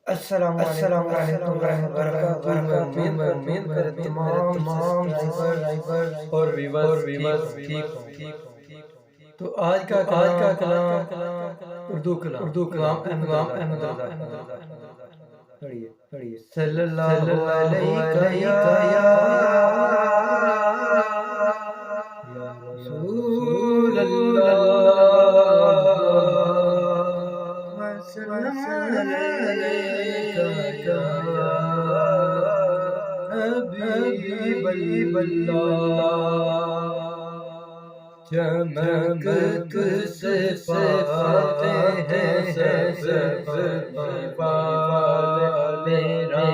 السلام علیکم ورحمۃ اللہ وبرکاتہ۔ میں امید کرتا ہوں تمام سبسکرائبر اور ویورز ٹھیک ہوں۔ تو آج کا کلام اردو کلام غلام احمد رضا۔ پڑھیے صلی اللہ علیہ یا رسول اللہ وسلم علیکہ یا حبیب اللہ۔ چمک سے صفات ہیں سب میرا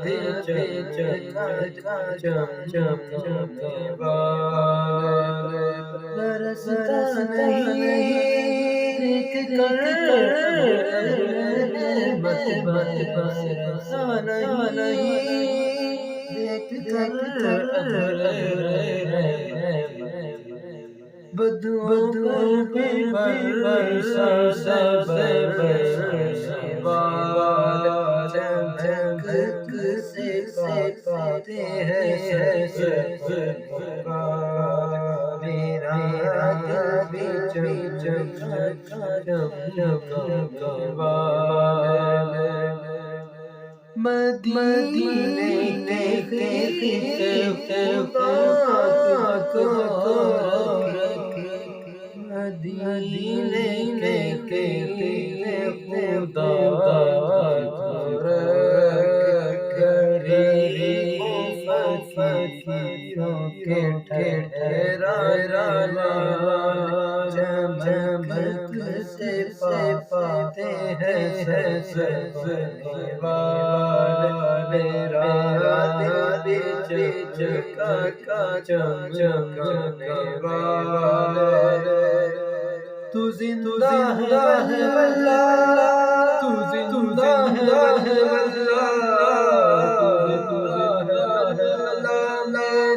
دل چمکنے والا برستا نہیں دیکھ کر برستا نہیں دیکھ کر بدعوں پہ برسا والا چمک سے پاتے ہیں میرا بھی چمکنے والا مدینے کے مدینے کے خدا فقیروں کے ٹھہرانا چمک سے پاتے ہیں میرا دل چمکنے والا تو زندہ ہے واللہ، تو زندہ ہے واللہ، تو زندہ ہے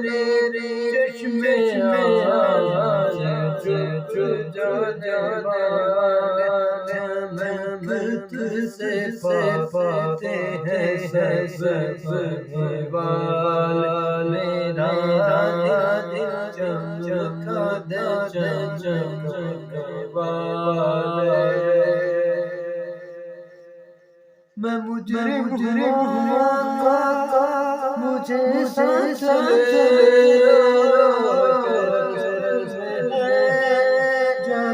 میرے چشمے جانے والا چمک سے پاتے ہیں والا میرا دل چمکنے والا میں مجرم مجھے سانس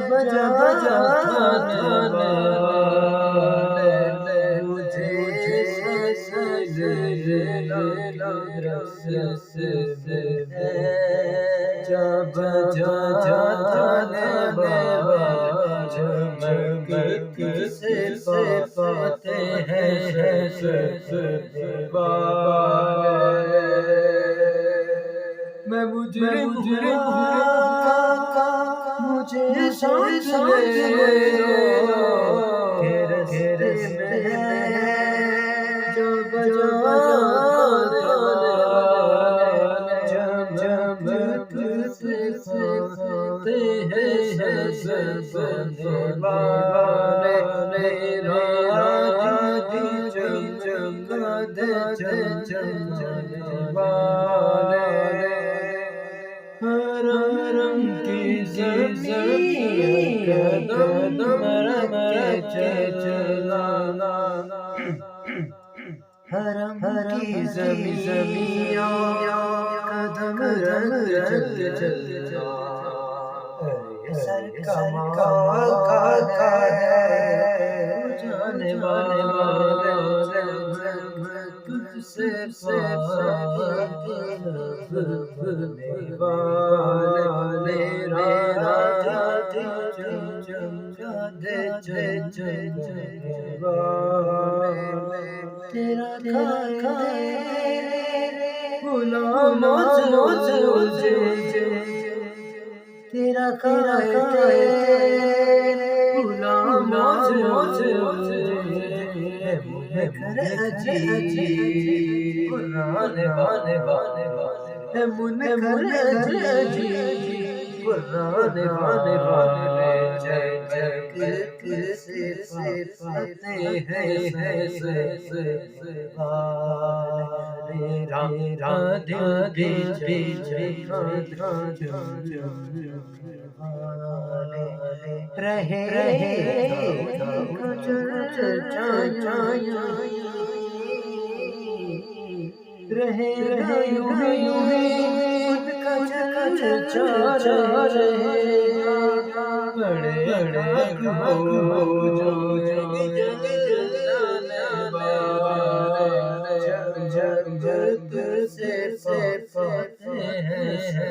جب مجھے جب چمک سے پاتے ہیں میں مجرم مجھے سانس حرم کی زمین قدم رکھ کے چلانا حرم کی زمین قدم رکھ کے چلانا سر کمال کا ہے جانے والا تجھ سے پانے والا میرا تیرا غلام تیرا غلام منکر عجیب پرانے والے جگ سے پاتے ہیں رادھے رہے رہے جگت سے پاتے ہیں